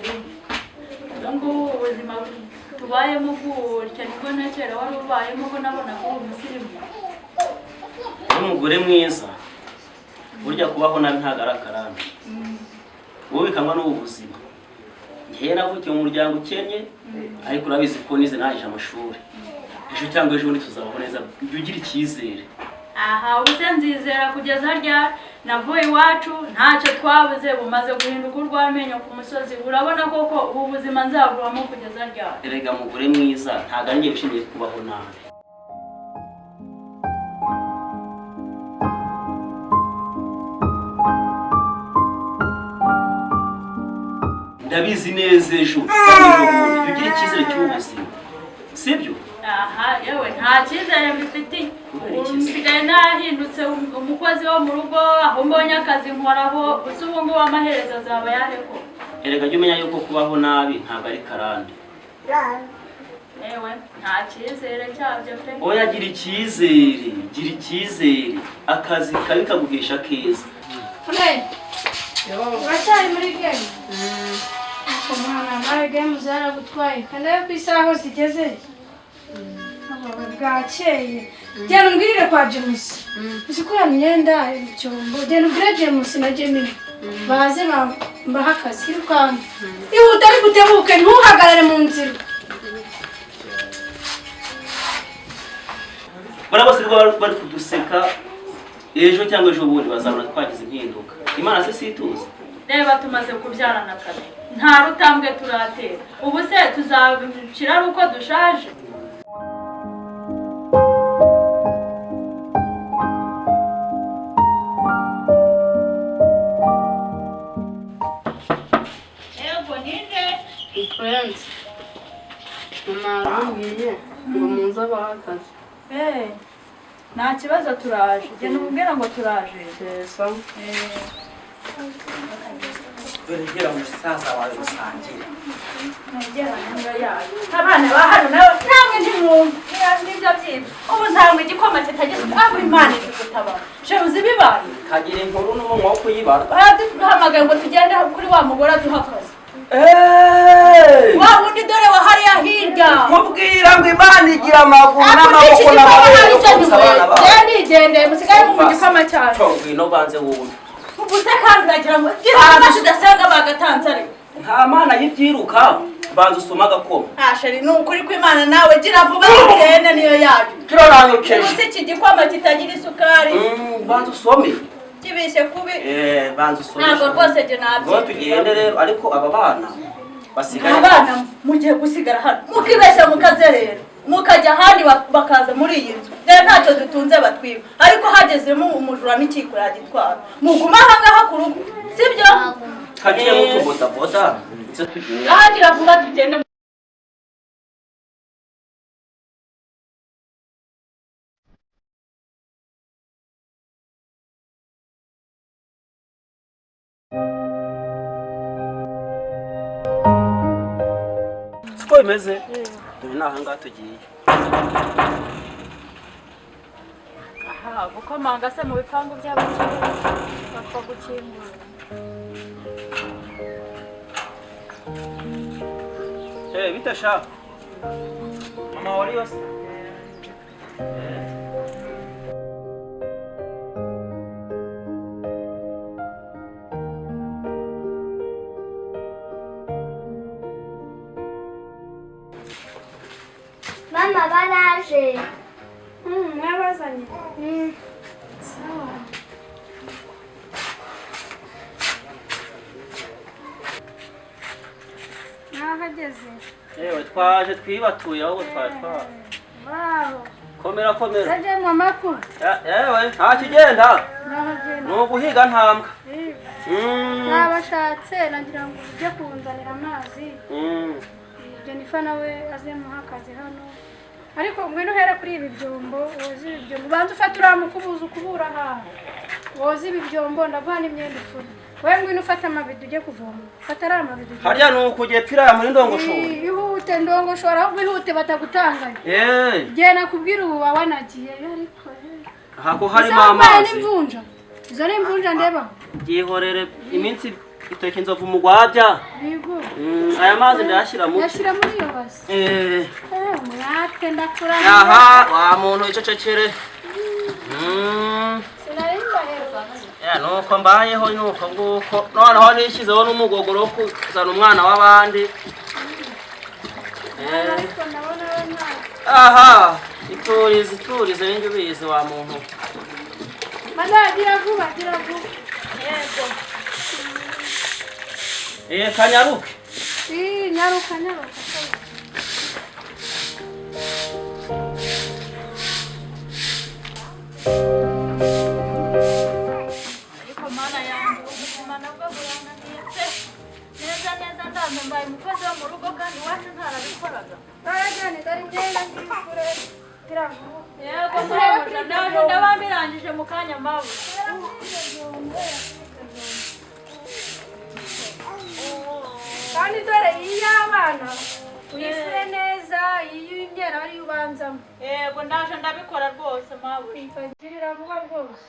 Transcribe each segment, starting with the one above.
sheri ngo ubuzima tubayemo gutya niko ntakera wari ubayemo ko nabona ko umusirimu umugore mwiza burya kubaho nabi ntago ari akarande wowe bikangwa n'ubuzima ngiye navukiye mu muryango ukennye ariko urabizi ko nize naje amashuri ejo cyangwa ejo tuzabaho neza ugira icyizere aha uze nzizera kugeza ryari navuye iwacu ntacyo twabuze bumaze guhinduka urw'amenyo ku musozi urabona koko ubu buzima nzabubamo kugeza ryari erega mugore mwiza ntago ari ngiye ushingiye kubaho nabi ndabizi neza ejo ugira icyizere cy'ubuzima sibyo aha yewe nta cyizere mbifitiye usigaye nahindutse umukozi wo mu rugo aho mbonye akazi nkoraho uzi ubu ngubu amaherezo azaba yaheko erega jya umenya yuko kubaho nabi ntabwo ari karande yewe nta cyizere cyabyo pe oya gira icyizere akazi kabi kaguhisha keza uracyari muri game umwana nawe game zaragutwaye kandi ayo ku isaha hose igeze bwakeye genda umbwirire kwa James uzi ko ya myenda icyombo genda ubwire James na Gemini baze mbaha akazi irukanga ihuta ari gutebuke ntuhagarare mu nzira bara bose bari kuduseka ejo cyangwa ejo bundi bazabona twagize impinduka imana se situza reba tumaze kubyarana kare nta rutambwe turatera ubu se tuzabicira ari uko dushaje ego ninde friends mama ngo munza bahakaze nta kibazo turaje genda umubwira ngo turaje sawa Berengera umusaza wawe gusangira negera nanga yayo abana bahano namwe ntimwumva nibyo byibyo ubu nzanywe igikoma kitageze abo imana igutabara shebuzi bibaye kagira inkuru n'umunwa wo kuyibara duhamagaye ngo tugende kuri wa mugore aduha akazi wa wundi dore wa hariya hirya kubwira ngo imana igira amaguru n'amaboko n'amaboko nigendeye musigaye mu gikoma cyane ngwino banze wumve ubuse kandi nagira ngo gira amazi udasenga bagatanze ariko nta mana y'ibyiruka banze usoma agakoma sheri ni ukuri kw'imana nawe gira vuba tugende niyo yayo kiroranyokeje ubuse iki gikoma kitagira isukari banze usome kibishye kubi banze usome ntabwo rwose jye nabyo ngo tugende rero ariko aba bana basigaye abana mugiye gusigara hano mukibeshya mukazerera mukajya ahandi bakaza muri iyi nzu rero ntacyo dutunze batwiba ariko hagezemo umujura n'ikiko yagitwara muguma aha ngaha ku rugo sibyo kagiye mutubodaboda ahagira vuba tugende siko bimeze dore naha ngaha tugiye gukomanga se mu bipangu by'abakire bapfa gukingura bitasha mama wari yose mama baraje mwabazanye sawa nahageze yewe twaje twibatuye aho twatwara waho komera yaje mu makuru yewe nta kigenda nahagenda ni uguhiga ntambwe nabashatse nagira ngo ujye kunzanira amazi Jennifer nawe azemuha akazi hano ariko ngwino uhera kuri ibi byombo woza ibi byombo banza ufata uramukubuza ukubura ahantu woza ibi byombo ndaguha n'imyenda ifura wowe ngwino ufata amabido ujye kuvoma fata ari amabido harya ni ukugiye pira muri ndongoshora ihute ndongoshora ahubwo ihute batagutanganya genda nakubwira ubu wanagiyeyo ariko hako harimo amazi n'imvunja izo ni imvunja ndeba gihorere iminsi iteka inzovu mugwabya. Yego. Aya mazi ndashira mu. Yashira muri iyo base. Mwate ndakura. Aha, wa muntu icecekere. Sinarimba hero. Ya nuko mbayeho nuko nguko. Noneho nishizeho n'umugogoro wo kuzana umwana w'abandi. Ariko ndabona we nta. Aha, iturize nje bize wa muntu. Gira vuba. Yego. Kanyaruke. Nyaruka. ariko mana yanjye ubuzima nabwo burananiye pe neza ndambaye umukozi wo mu rugo kandi iwacu ntarabikoraga Barajyane dore ngenda ngikure. Gira vuba. yego murabuja naje ndabambirangije mu kanya mabu Kandi dore iyo abana uyifure neza iyo imyera ari ubanzamo. yego ndaje ndabikora rwose mabu Ifagirira vuba rwose.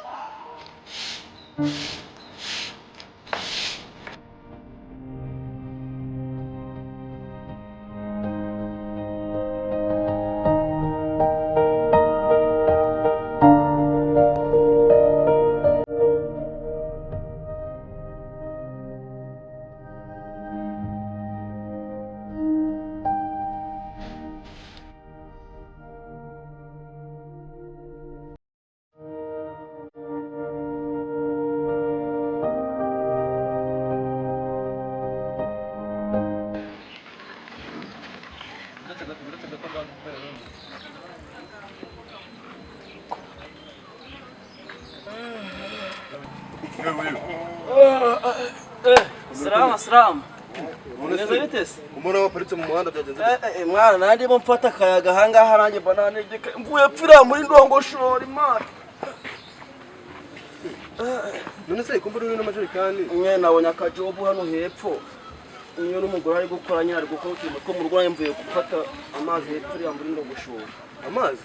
Salama. Neza bitese. Umuntu waparitse mu muhanda byagenze. Mwana nandi bo mfata akayaga hanga haranje banane gike. Mvuye pfira muri ndongoshori mwana. None se kumbura uri n'amajerikani. Mwe nabonye akajobu hano hepfo. Iyo n'umugore ari gukora nyine ari gukora utuntu two mu rwanda mvuye gufata amazi hepfo ya muri ndongoshori. Amazi?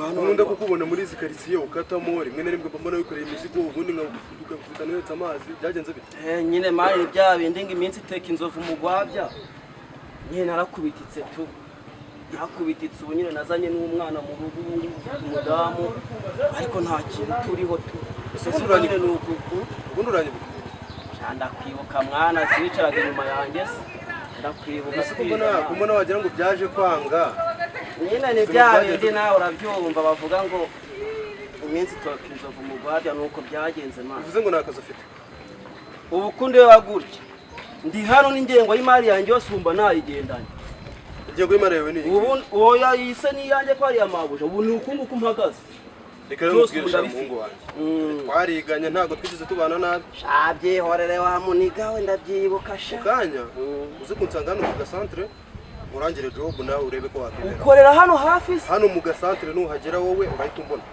Hano nkunda kukubona muri izi karitsiye ukatamo rimwe na rimwe mbona wikoreye imizigo ubundi nkakufitana wetse amazi byagenze bite? Nyine mari bya bindi ngo iminsi iteka inzovu mugwabya. Nyine narakubititse tu. Nakubititse ubu nyine nazanye n'umwana mu rugo umudamu ariko nta kintu turiho tu. Ese uranyine nuko ubundi uranyine. Ndakwibuka mwana zicaraga inyuma yanjye ndakwibuka kumbona wagira ngo byaje kwanga. Nyine ni bya bindi nawe urabyumva bavuga ngo iminsi itoka inzovu mugwabya nuko byagenze mwana. Uvuze ngo nakaza ufite. Ubukunde wagurye. Ndi hano n'ingengo y'imari yanjye yose umba nayigendanye. Ingengo y'imari yawe ni? Ubu oya yise ni yanjye ko ari amabuja. Ubu ni ukunguku mpagaze. Reka rero ubwirisha umuhungu wanjye. Twariganye ntago twigeze tubana nabi. Shabyihorere wa muniga we ndabyibuka sha. Kanya uzi kunsanga hano mu gasantre urangire job nawe urebe ko wakemera. Ukorera hano hafi se? Hano mu gasantre nuhagera wowe urahita umbona.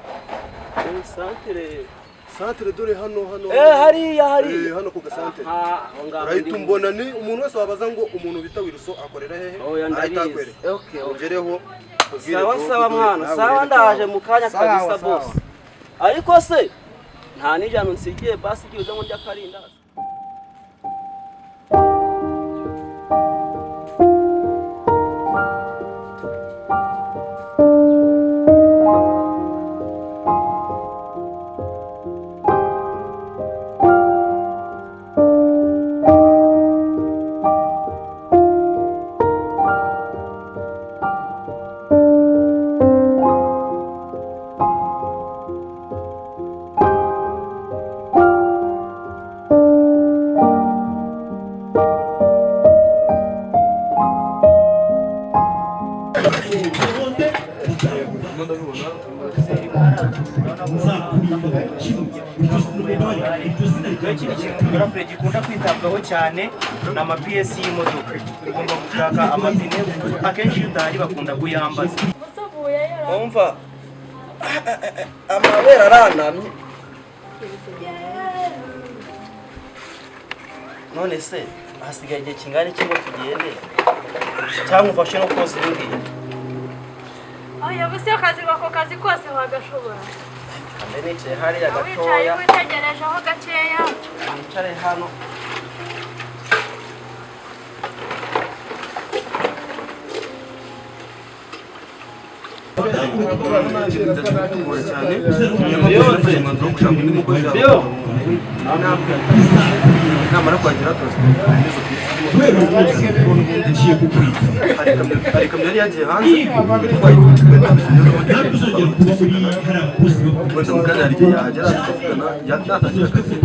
Santre dore hano. Hariya. Hano ku gasantre. Urahita umbona ni umuntu wese wabaza ngo umuntu bita Wiruso akorera hehe? Ahita akwere. Okay. Ugereho. Sawa mwana. Sawa ndaje mu kanya kabisa boss. Ariko se nta nijano nsigiye basi giye ngo njya karinda. Ikindi gikunda kwitabwaho cyane ni amapiyesi y'imodoka. Ugomba gushaka amapine akenshi iyo udahari bakunda kuyambaza. Umva amabera aranamye. None se hasigaye igihe kingana iki ngo tugende cyangwa ufashe no koza ibindi? oya buse akazi bako kazi kose wagashobora. Ande nicaye hariya Wicaye gatoya. witegereje aho gakeya. Nicare hano. namara kwagera hari kamyo yari yagiye hanze wenda mugana hari igihe yahagera tukavugana yatangira akazi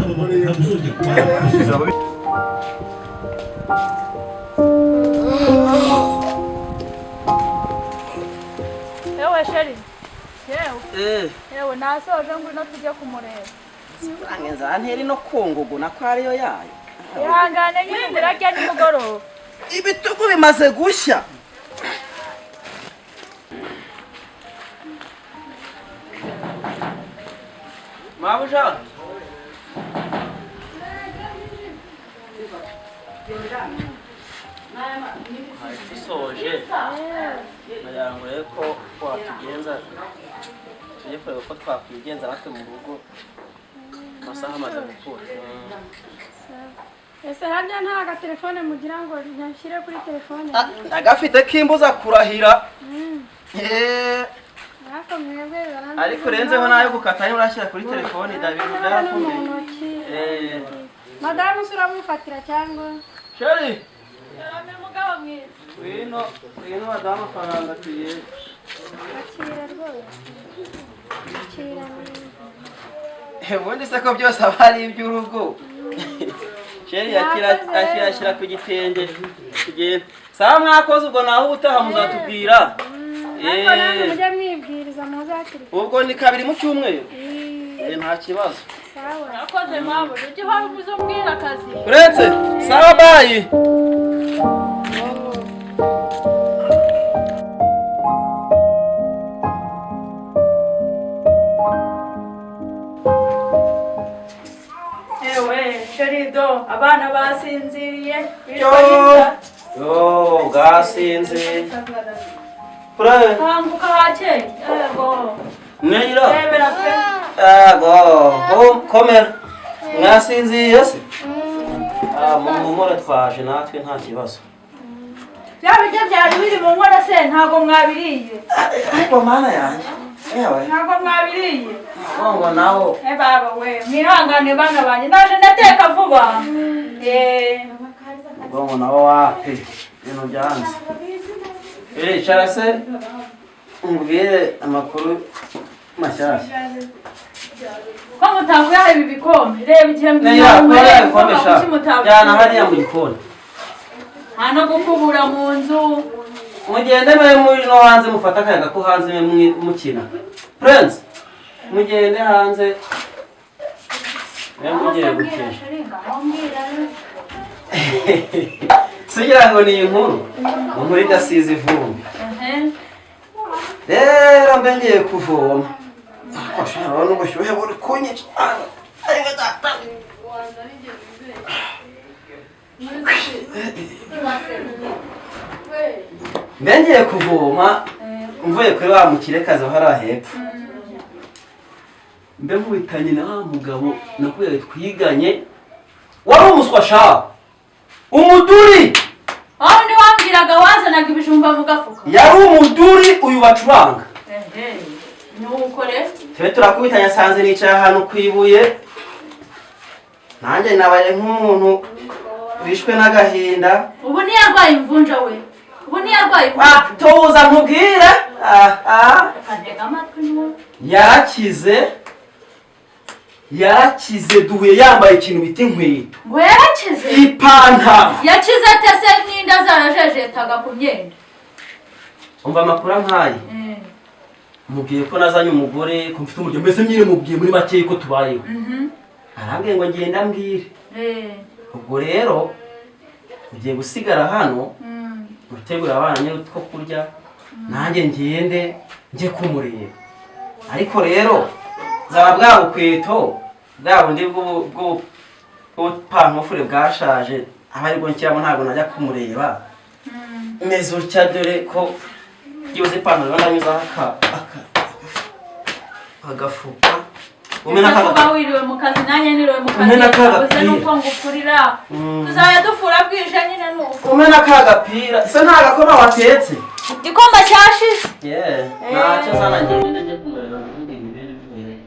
Ewe sheri. Ewe nasoje ngwino tujye kumureba. Angenza nteri no kungugu nako ariyo yayo. Ihangane nyirindira rya nimugoroba. Ibitugu bimaze gushya. Mabuja. Isoje nayangoye ko watugenza tujye kureba ko twakwigenza natwe mu rugo amasaha amaze gukura. Ese harya nta gatelefone mugira ngo ntashyire kuri telefone? Agafite kimbuza kurahira. Nako mwebwe barandi. Ariko renzeho nayo gukata urashyira kuri telefone David byarakomeye. Madamu suramufatira cyangwa? Sheri. Yame mugabo mwiza. Wino madamu faranga tuye. Akira rwose. Akira. Ubundi se ko byose abari iby'urugo. Sheri yakira ku gitenge kigenda. Sawa mwakoze ubwo naho ubutaha muzatubwira. Mujye mwibwiriza muzakira. Ubwo ni kabiri mu cyumweru. Nta kibazo. Sawa. Nakoze mabo, ujye haba muzombwira akazi. Uretse sawa bayi. Sherido abana basinziriye Yo gasinze. Pura. Hanguka hakeye. Yego. Neyira. Rebera pe. Yego. Komera. Mwasinziye se? Mumure twaje natwe nta kibazo. Byabijya byari biri mu nkora se ntago mwabiriye. Ariko mana yanjye. Ewe. Ntago mwabiriye. Ngo nawo. Baba we mwihangane bana banje naje nateka vuba. Ngo nawo wapi? Ibintu byanze. Cara se umbwire amakuru mashyashya. Ko mutavuye ibi bikombe reba igihe mwikomesha. Jana hariya mu gikoni. Hano gukubura mu nzu. Mugende mwe muri no hanze mufata akayaga ko hanze mukina. Friends, mugende hanze. Mugiye gukina. Sigira ngo ni inkuru. Inkuru idasize ivumbi. Rero mbe ngiye kuvoma. Ashara n'ubushyuhe buri kunyica. Ayiwe data. Ngiye kuvoma mvuye kuri wa mukirekazi hara hepfo. Mbe nkubitanye na wa mugabo nakuye twiganye. Wari umuswa sha. Umuduri. Aho ni wambwiraga wazanaga ibijumba mu gafuka. Yari umuduri uyu bacuranga. Nuko rero. Twe turakubitanya sanze nicaye ahantu kwibuye. Nanjye nabaye nk'umuntu bishwe n'agahinda. Ubu ni yarwaye imvunja we. Ubu ni yarwaye. Tuza nkubwire. Kandega amatwi n'ubu. Yarakize duhuye yambaye ikintu bita inkweto. Ngo yarakize? Ipantaro. Yakize atese n'inda zarajejetaga ku myenda. Umva amakuru nkaye. Mubwiye ko nazanye umugore ko mfite umuryango mbese nyine mubwiye muri make ko tubayeho. Arambwiye ngo ngenda mbwire. Ubwo rero ugiye gusigara hano. Utegura abana nyine utwo kurya. Nanjye ngende nje kumureba. Ariko rero zaba bwa bukweto bwa bundi bwo pantofure bwashaje abari bwo nkiramo ntabwo najya kumureba. Mezo cya dore ko gize pantofure ndanyuza agafuka. Umena wiriwe mu kazi nanjye niriwe mu kazi. Uze nuko ngufurira. Tuzaya dufura bwije nyine nuko. Umena kagapira. Isa nta gakoma watetse. Igikomba cyashize. ntacyo sana ngenda njye kumureba ubundi ibintu bibereye.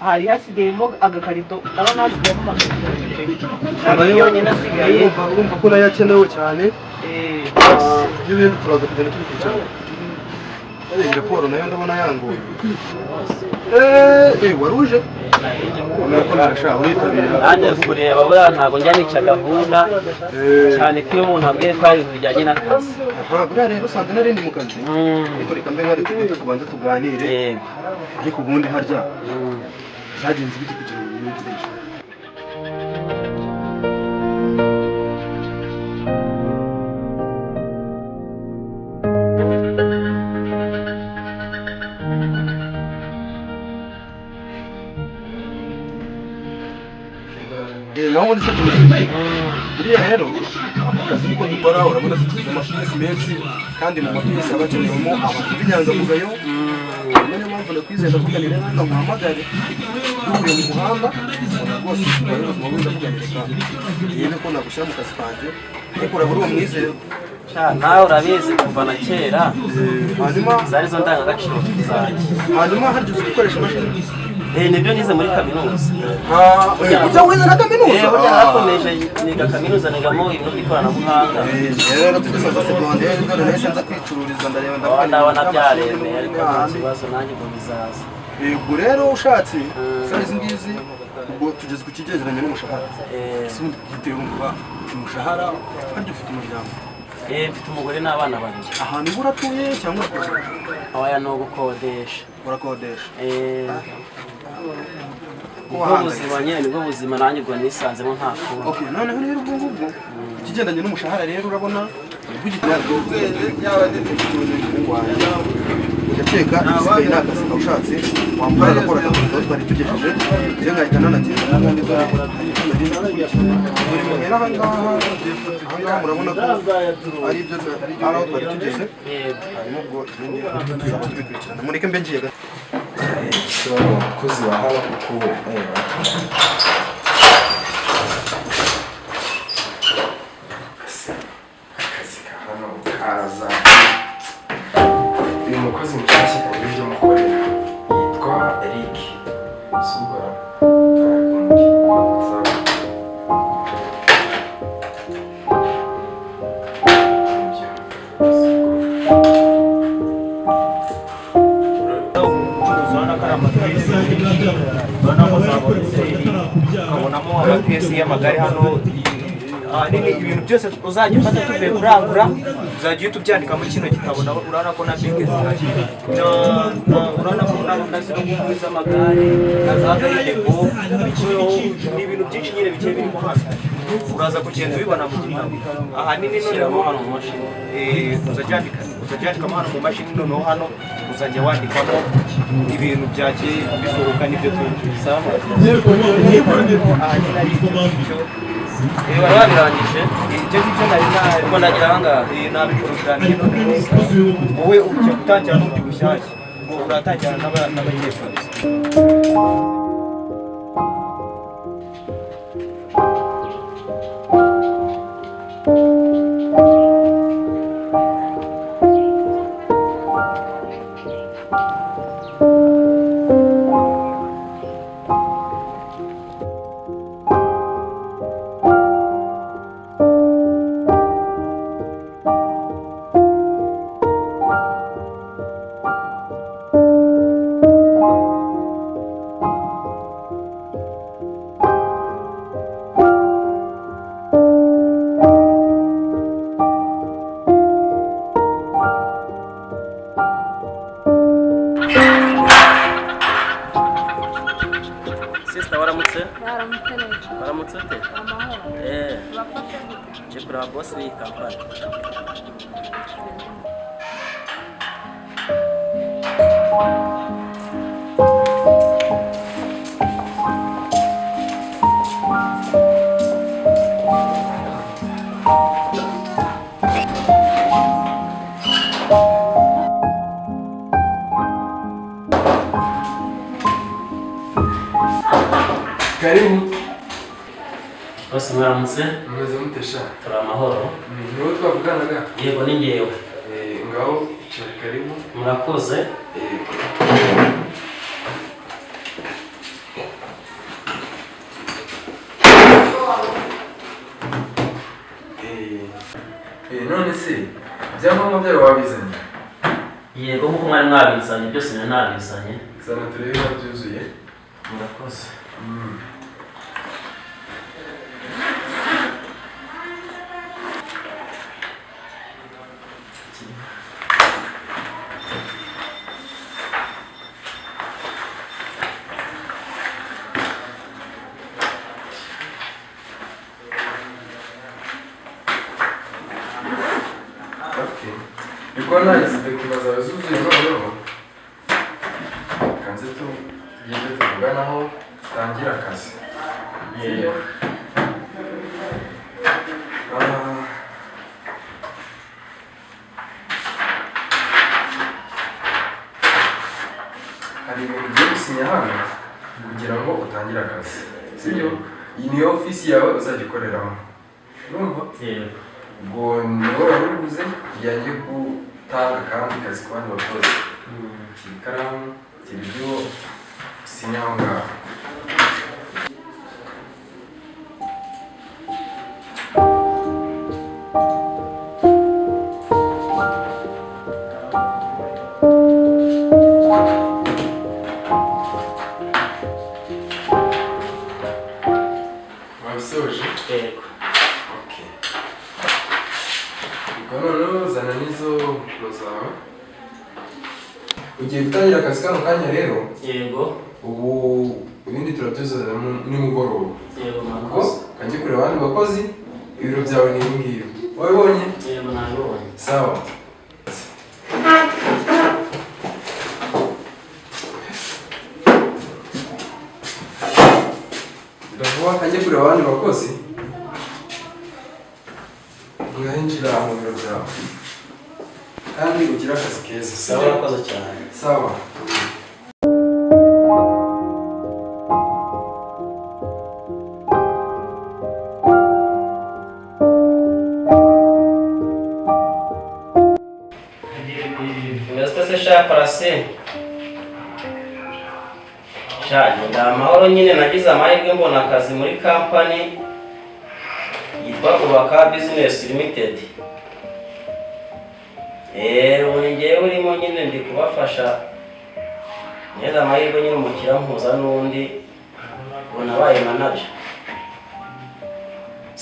hari hasigayemo agakarito ndabona hasigayemo amakarito yonyine asigaye urumva ko nayo akenewe cyane ibyo bintu turaza kugenda tubikurikirana iyi raporo nayo ndabona yangoye wari uje nanjye kureba buriya ntabwo njya nica gahunda cyane ko iyo umuntu abwiye ko hari ibintu bijyanye n'akazi buriya rero usanga narindi mu kazi ariko reka mbe nkari tubanze kubanza tuganire ariko ubundi harya byagenze bite kugira ngo bimenyekanishe naho ubundi se buriya rero akazi niko dukora urabona tuzi amapinesi menshi kandi mu mapinesi haba hakenewemo abantu b'inyangamugayo niyo mpamvu nakwizeye ndavuga ni rero nkamuhamagare duhuye mu muhanda ubona rwose ubuzima bundi ndavuga ni reka yebe ko nagushyira mu kazi kanjye ariko urabura uwo mwizero nawe urabizi kuva na kera hanyuma zari zo ndangagaciro zanjye hanyuma harya uzi gukoresha imashini nibyo nize muri kaminuza ujya wize na kaminuza burya narakomeje niga kaminuza nigamo ibintu by'ikoranabuhanga rero tugisoza segonderi dore nahise nza kwicururiza ndareba ndabona byaremeye ariko nta kibazo nanjye ngo bizaza ubwo rero ushatse izi ngizi ubwo tugeze ku kigereranyo n'umushahara ese ubundi giteye urumva umushahara harya ufite umuryango mfite umugore n'abana babiri ahantu uba uratuye cyangwa aya ni ugukodesha urakodesha ubwo buzima nyine nibwo buzima nanjye ubwo nisanzemo nta kuba noneho rero ubwo ngubwo ikigendanye n'umushahara rero urabona ugakeka isigaye ni akazi kawushatse wambaye agakora akazi twari tugejeje rero nkahita nanagenda n'ubundi dore buri muhera ahangaha murabona ko ari ibyo ari aho twari tugeze hanyuma ubwo ibindi tuzaba tubikurikirana mureke mbe ngiye abakozi bahaba kuko akazi ka hano karaza uyu mukozi mushyashya kandi ibyo mukorera yitwa Eric Subara ukabonamo amapiyesi y'amagare hano ahanini ibintu byose uzajya ufata tuvuye kurangura uzajya uhita ubyandika muri kino gitabo urabona ko na bike zihari urabona ko n'abakazi no guhuza amagare na za garidebo ni ibintu byinshi nyine bigiye birimo hano uraza kugenda ubibona mu gitabo ahanini noneho hano mu mashini uzajya wandikamo hano mu mashini noneho hano uzajya wandikamo ibintu byagiye bisohoka n'ibyo twinjiza ahanini ari ibyo bari babirangije ibyo ngibyo narimo nagira ahangaha nabiporogaramu wowe ugiye gutangira n'undi bushyashya ngo uratangira n'abanyeshuri Sister waramutse? Baramutse neza. Waramutse ute? Amahoro. Bafate gute? Je kureba boss w'iyi kampani. Karibu. Boss mwaramutse? Mumeze mutesha? Turi amahoro. Niwo twavuganaga? Yego ni ngewe. Ngaho cyari karibu. Murakoze. None se ibyangombwa byawe wabizanye? Yego nkuko mwari mwabizanye byose nari nabizanye. Zana turebe niba byuzuye. Murakoze. Niko nice dokima zawe zuzuye noneho kanze tugende tuvuganaho tangira akazi. Yego. Hari ibintu ugiye gusinya hano kugira ngo utangire akazi, sibyo? Iyi niyo ofisi yawe uzajya ukoreramo, urumva? Yego. Ubwo niwo waruguze yagiye gutanga kandi kazi ku bandi bakozi. Ikaramu kiri byo usinya aho ngaho. Wabisoje? Yego. Okay. Ubwo noneho zana n'izo mpapuro zawe. Ugiye gutangira akazi kano kanya rero. Yego. Ubu ibindi turabyuzana nimugoroba. Yego Ubwo murakoze. kanjye kureba abandi bakozi, ibiro byawe ni ibi ngibi. Wabibonye? Yego nabibonye. Sawa. Ndavuga kanjye kureba abandi bakozi. Ngahinjira mu biro byawe. Kandi ugira akazi keza. Sawa murakoze cyane. Sawa. Umeze sha parase. Shani ndamahoro nyine nagize amahirwe mbona akazi muri company yitwa Kubaka Business Limited. Ubu ngewe urimo nyine ndi kubafasha neza amahirwe nyine umukira mpuza n'undi ubona abaye manager.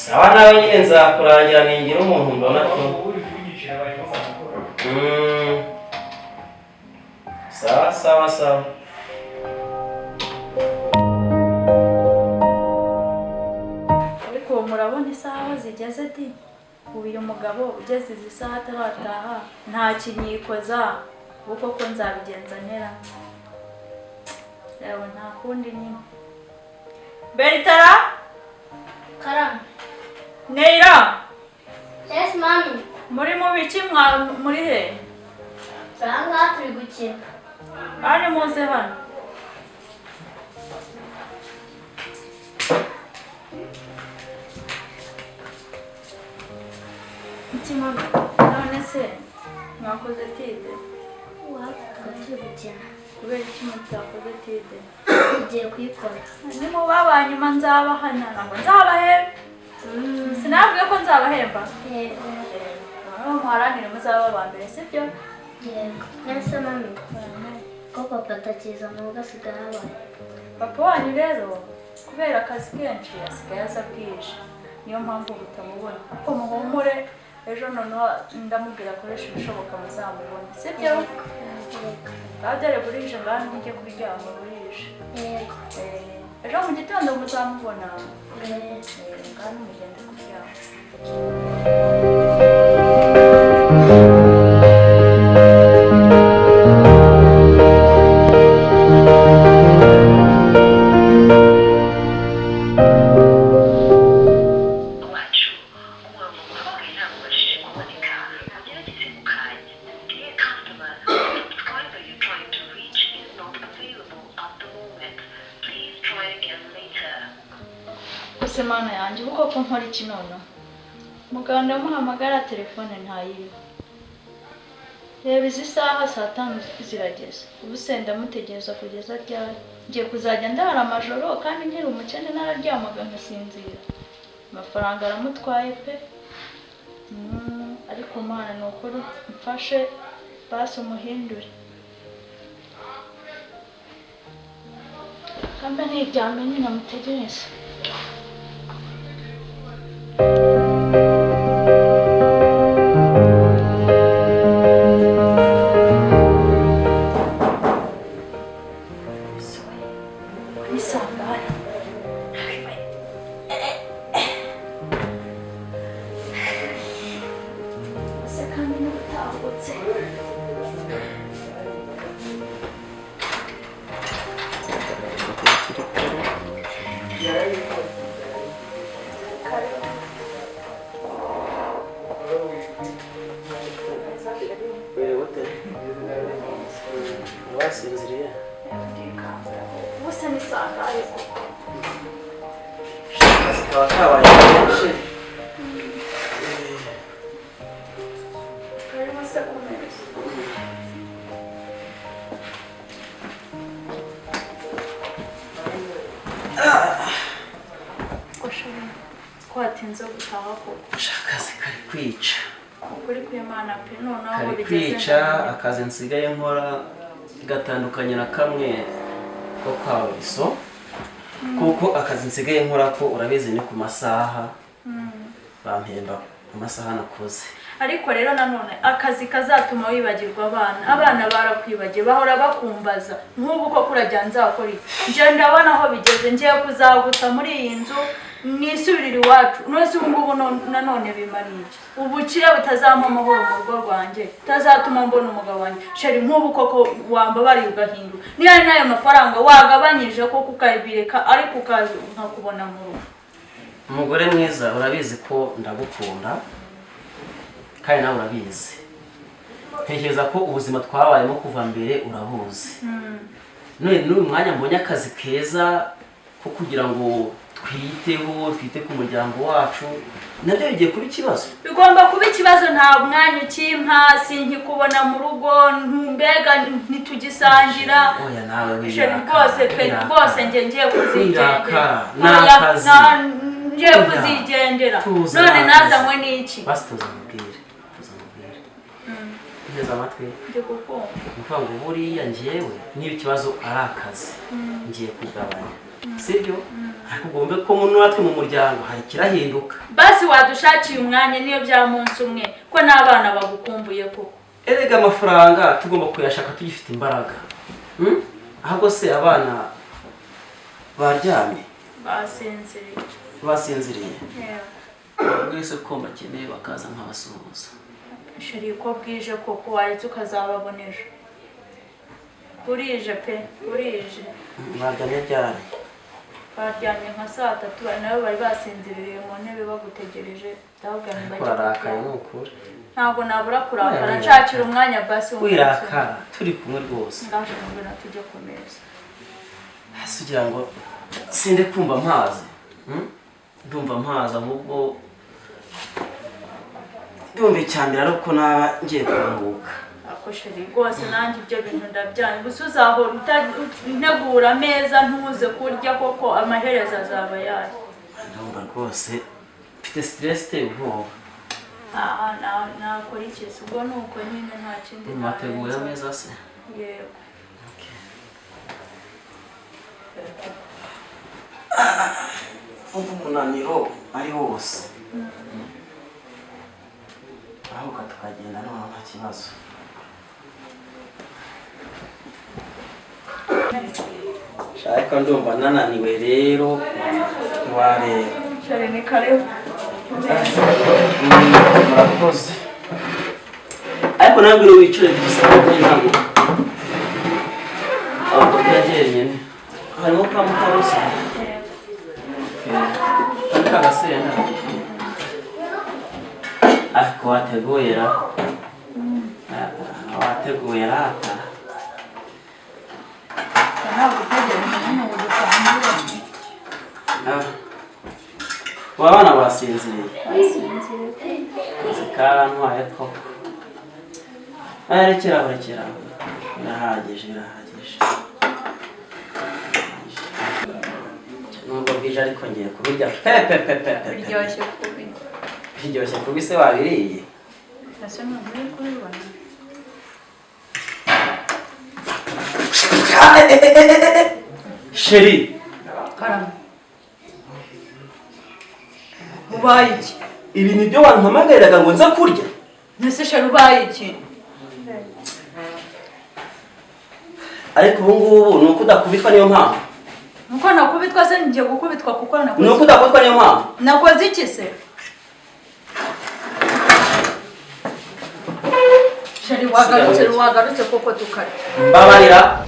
Sawa nawe nyine nzakurangira ningira umuntu mbona ko sawa. ariko murabona isaha zigeze di ubiri umugabo ugeze izi saha atarataha nta kinyikoza kuko ko nzabigenza nera yawe nta kundi nyine. Beritara Karam. Neira Yes, mami. muri mu biki muri he? Sanga turi gukina. Bari muze hano. Ikimama none se mwakoze tide? Turi gukina. Kubera iki mutakoze tide? Tugiye kuyikora. Ni mu babanyuma nzabahana ntabwo nzabahemba. Sinabwiye ko nzabahemba. Yego. Muharanire muzaba aba mbere sibyo? Yego. Nese mami. Ko papa atakiza mu rugo asigaye abaye. Papa wanyu rero kubera akazi kenshi asigaye aza bwije. Niyo mpamvu mutamubona. Ko muhumure ejo noneho ndamubwira akoresha ibishoboka muzamubona sibyo dore burije ngani njye kuryama burije ejo mu gitondo muzamubona ngani mugende kuryama Semana yanjye uko ko nkora iki none muganda muhamagara telefone ntayiriho reba izi saha saa 5 zirageze ubu se ndamutegereza kugeza ryari ngiye kuzajya ndara amajoro kandi nkiri umukene nararyamaga nkasinzira amafaranga aramutwaye pe ariko mana ni ukuri mfashe basi umuhindure kambe niryame nyine amutegereze wasinziriye Você me sabe, kaba kabaye kenshi Karimo se kumeza. Kwatinze gutaha koko. akazi kari kwica Ukuri kw'Imana pe noneho kari bigeze. kwica akazi nsigaye nkora gatandukanye na kamwe ko kwa Biso kuko akazi nsigaye nkora ko urabizi ni ku masaha bampemba amasaha nakoze Ariko rero nanone akazi kazatuma wibagirwa abana barakwibagiye bahora bakumbaza nk'ubu ko kurajya nzakora nje ndabona aho bigeze ngiye kuzaguta muri iyi nzu nisubirira iwacu nose ubu ngubu nanone bimariye ubukire butazampa amahoro mu rugo rwanjye tazatuma mbona umugabo wanjye sheri nk'ubu koko wambabariye ugahinduka niyo nayo mafaranga wagabanyije ko kukabireka ariko ukazi nkakubona mu rugo umugore mwiza urabizi ko ndagukunda kandi nawe urabizi ntekereza ko ubuzima twabayemo kuva mbere urabuzi none n'uyu mwanya mbonye akazi keza ko kugira ngo twite ku muryango wacu nabyo bigiye kuba ikibazo bigomba kuba ikibazo nta mwanya ukimpa sinkikubona mu rugo mbega ntitugisangira oya nawe rwose ngiye kuzigendera ngiye kuzigendera none nazanywe n'iki basi tuzamubwire neza amatwi ngo buriya njyewe niba ikibazo ari akazi ngiye kugabanya sibyo ariko ugombe ko natwe mu muryango hari kirahinduka basi wadushakiye umwanya niyo bya munsi umwe ko n'abana bagukumbuye koko erega amafaranga tugomba kuyashaka tugifite imbaraga ahubwo se abana baryamye basinziriye mwese ko bakeneye bakaza nk'abasuhuza sheri ko bwije koko waretse ukazababona ejo burije pe burije baryamye ryari baryamye nka saa 3 nabo bari basinziriye mu ntebe bagutegereje ndababwira barakaye n'ukuri ntabwo nabura kurakara nshakira umwanya basi wirakara turi kumwe rwose ndaje mbona tujye kumeza hasugira ngo sinde kumva mpazi ndumva mpaza ahubwo ndumva icyambere ariko naba ngiye kuruhuka akosheri rwose nanjye ibyo bintu ndabyanye gusa uzahora untegura ameza ntuze kurya koko amaherezo azaba yayo ndumva rwose mfite stress iteye ubwoba nakora iki se ubwo ni uko nyine nta kindi mwateguye ameza se yego umunaniro ari wose aho tukagenda none nta kibazo. Shaka ndumva nananiwe rero ware. Shari ni karibu. Murakoze. Ariko ntabwo uri wicure gusa ntabwo. Aho byageranye. Harimo kwa mukarusa. Kagasenda. Ako wateguye ra. Wateguye rata. Ntabwo utegereje nyine ngo dutangire. Wabana basinziriye. Zikantwaye koko. Arekera. Birahagije. Nubwo bwije ariko ngiye kubirya. Biryoshye kubi. Biryoshye kubi se wabiriye. Ese nturi kubibona. Sheri. Karama. Ubaye iki? Ibi ni byo wampamagariraga ngo nza kurya. Nese sheri ubaye iki? Ariko ubu ngubu ni uko udakubitwa niyo mpamvu. Nuko nakubitwa se ngiye gukubitwa kuko nakoze. Ni uko udakubitwa niyo mpamvu. Nakoze iki se? Sheri wagarutse koko tukarya. Mbabarira.